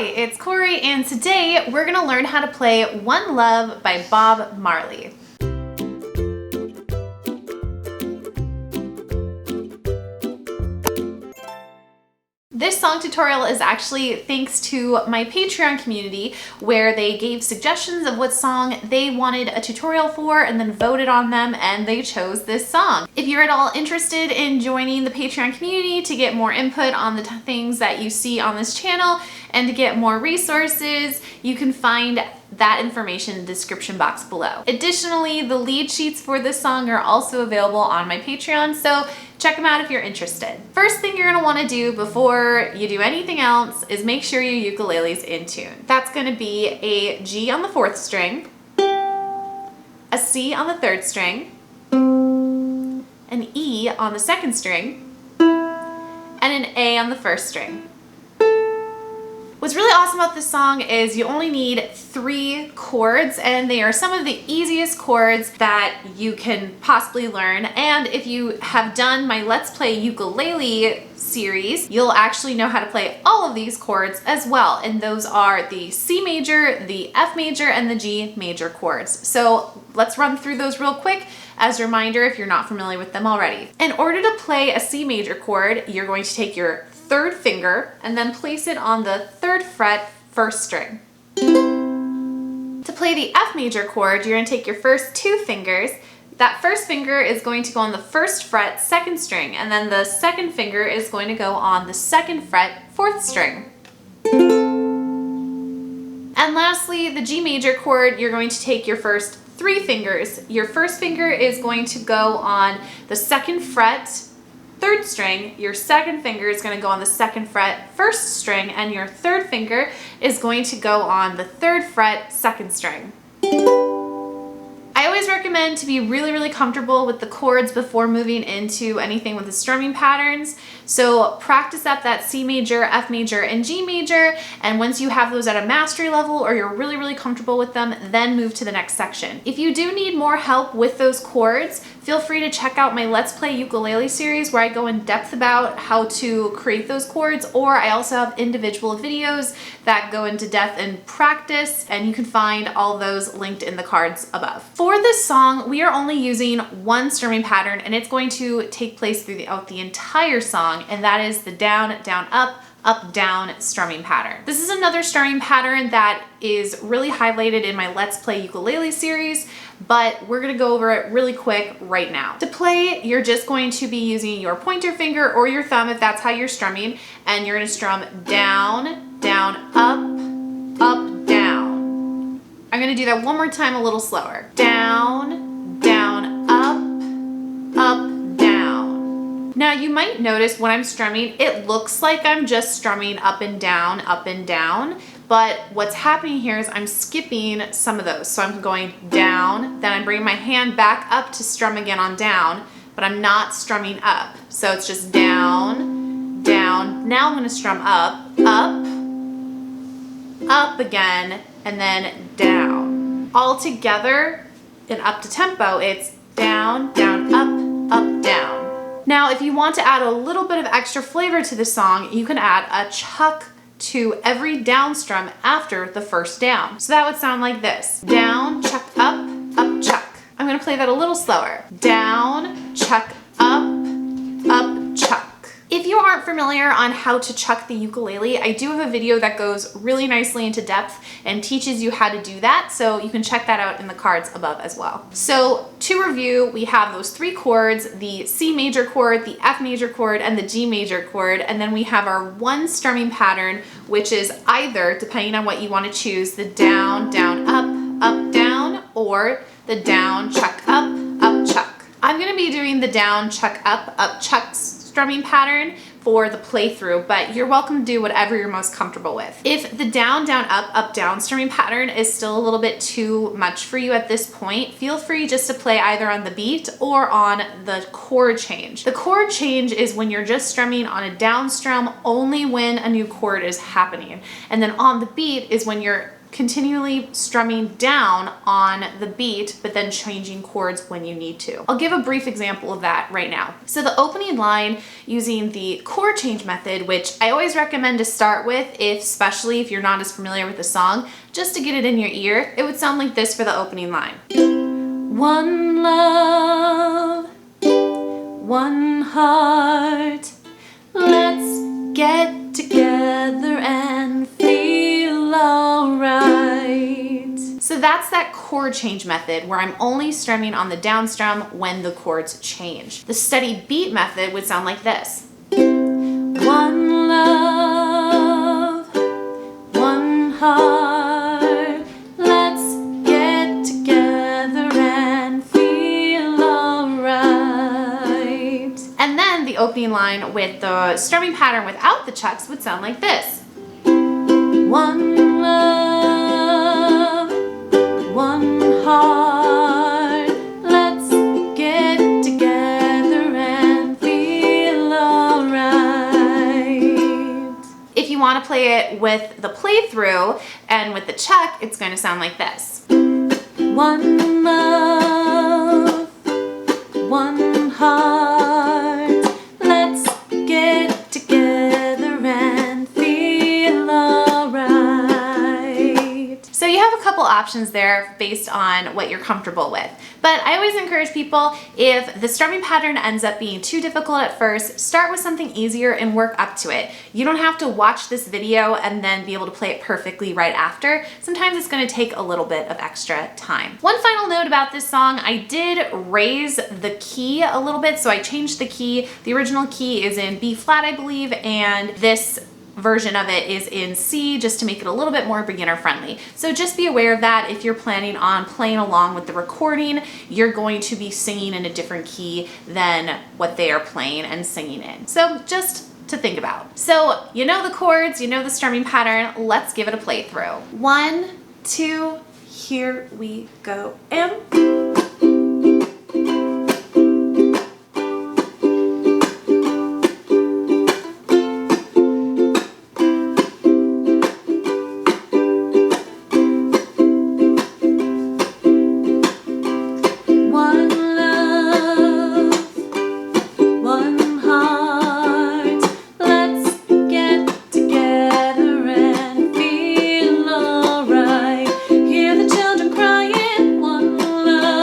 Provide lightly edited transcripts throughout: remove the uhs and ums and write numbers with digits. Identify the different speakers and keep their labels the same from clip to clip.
Speaker 1: Hi, it's Cory, and today we're gonna learn how to play One Love by Bob Marley. This song tutorial is actually thanks to my Patreon community, where they gave suggestions of what song they wanted a tutorial for and then voted on them, and they chose this song. If you're at all interested in joining the Patreon community to get more input on the things that you see on this channel and to get more resources, you can find that information in the description box below. Additionally, the lead sheets for this song are also available on my Patreon, so check them out if you're interested. First thing you're gonna wanna do before you do anything else is make sure your ukulele's in tune. That's gonna be a G on the 4th string, a C on the 3rd string, an E on the 2nd string, and an A on the 1st string. What's really awesome about this song is you only need 3 chords, and they are some of the easiest chords that you can possibly learn. And if you have done my Let's Play Ukulele series, you'll actually know how to play all of these chords as well. And those are the C major, the F major, and the G major chords. So let's run through those real quick as a reminder if you're not familiar with them already. In order to play a C major chord, you're going to take your 3rd finger and then place it on the 3rd fret, 1st string. To play the F major chord, you're going to take your first 2 fingers. That first finger is going to go on the 1st fret, 2nd string, and then the 2nd finger is going to go on the 2nd fret, 4th string. And lastly, the G major chord, you're going to take your first 3 fingers. Your first finger is going to go on the 2nd fret, 3rd string, your 2nd finger is going to go on the 2nd fret, 1st string, and your 3rd finger is going to go on the 3rd fret, 2nd string. I always recommend to be really comfortable with the chords before moving into anything with the strumming patterns. So practice up that C major, F major, and G major, and once you have those at a mastery level or you're really comfortable with them, then move to the next section. If you do need more help with those chords, feel free to check out my Let's Play Ukulele series, where I go in depth about how to create those chords, or I also have individual videos that go into depth and practice, and you can find all those linked in the cards above. For this song, we are only using one strumming pattern, and it's going to take place throughout the entire song, and that is the down, down, up, down strumming pattern. This is another strumming pattern that is really highlighted in my Let's Play Ukulele series, but we're gonna go over it really quick right now. To play, you're just going to be using your pointer finger or your thumb if that's how you're strumming, and you're gonna strum down, down, up, down. I'm gonna do that one more time a little slower. Down, down, up, down. Now you might notice when I'm strumming, it looks like I'm just strumming up and down, but what's happening here is I'm skipping some of those. So I'm going down, then I'm bringing my hand back up to strum again on down, but I'm not strumming up. So it's just down, down. Now I'm gonna strum up again, and then down. All together and up to tempo, it's down, down, up, down. Now, if you want to add a little bit of extra flavor to the song, you can add a chuck to every down strum after the first down. So that would sound like this. Down, chuck, up, chuck. I'm gonna play that a little slower. Down, chuck, up, chuck. If you aren't familiar on how to chuck the ukulele, I do have a video that goes really nicely into depth and teaches you how to do that, so you can check that out in the cards above as well. So to review, we have those 3 chords, the C major chord, the F major chord, and the G major chord, and then we have our one strumming pattern, which is either, depending on what you want to choose, the down, down, up, down, or the down, chuck, up, chuck. I'm going to be doing the down, chuck, up, chuck strumming pattern for the playthrough, but you're welcome to do whatever you're most comfortable with. If the down, down, up, down strumming pattern is still a little bit too much for you at this point, feel free just to play either on the beat or on the chord change. The chord change is when you're just strumming on a down strum only when a new chord is happening. And then on the beat is when you're continually strumming down on the beat, but then changing chords when you need to. I'll give a brief example of that right now. So the opening line using the chord change method, which I always recommend to start with, especially if you're not as familiar with the song, just to get it in your ear, it would sound like this for the opening line. One love, one heart, let's get together and feel alright. So that's that chord change method where I'm only strumming on the down strum when the chords change. The steady beat method would sound like this. One love, one heart, let's get together and feel alright. And then the opening line with the strumming pattern without the chucks would sound like this. One love, one heart, let's get together and feel alright. If you want to play it with the playthrough and with the chuck, it's going to sound like this. One love, one heart, let's get together and feel alright. So you have a couple options there based on what you're comfortable with. But I always encourage people, if the strumming pattern ends up being too difficult at first, start with something easier and work up to it. You don't have to watch this video and then be able to play it perfectly right after. Sometimes it's going to take a little bit of extra time. One final note about this song, I did raise the key a little bit, so I changed the key. The original key is in B flat, I believe, and this version of it is in C, just to make it a little bit more beginner friendly. So just be aware of that. If you're planning on playing along with the recording, you're going to be singing in a different key than what they are playing and singing in. So just to think about. So you know the chords, you know the strumming pattern, let's give it a playthrough. 1, 2, here we go, and
Speaker 2: Hear the children crying, one love.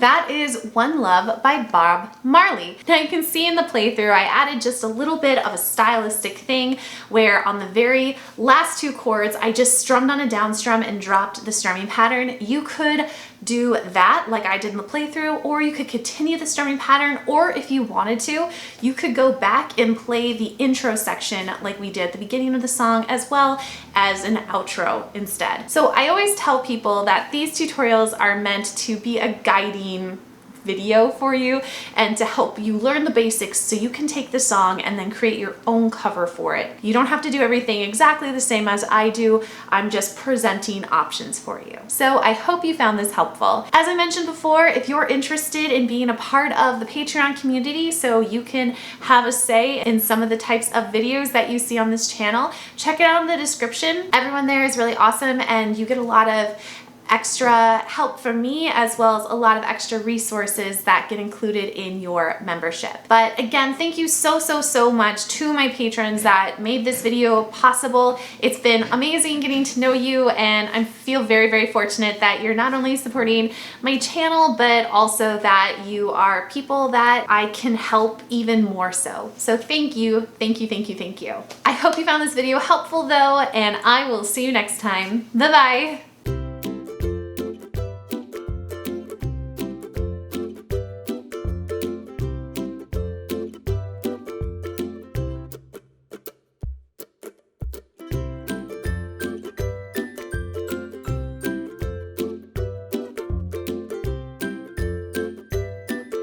Speaker 1: that is One Love by Bob Marley. Now you can see in the playthrough I added just a little bit of a stylistic thing where on the very last two chords I just strummed on a down strum and dropped the strumming pattern. You could do that like I did in the playthrough, or you could continue the strumming pattern, or if you wanted to, you could go back and play the intro section like we did at the beginning of the song as well as an outro instead. So I always tell people that these tutorials are meant to be a guiding video for you and to help you learn the basics so you can take the song and then create your own cover for it. You don't have to do everything exactly the same as I do. I'm just presenting options for you. So I hope you found this helpful. As I mentioned before, if you're interested in being a part of the Patreon community so you can have a say in some of the types of videos that you see on this channel, check it out in the description. Everyone there is really awesome and you get a lot of extra help from me as well as a lot of extra resources that get included in your membership. But again, thank you so much to my patrons that made this video possible. It's been amazing getting to know you, and I feel very fortunate that you're not only supporting my channel but also that you are people that I can help even more so. So thank you. I hope you found this video helpful though, and I will see you next time. Bye bye.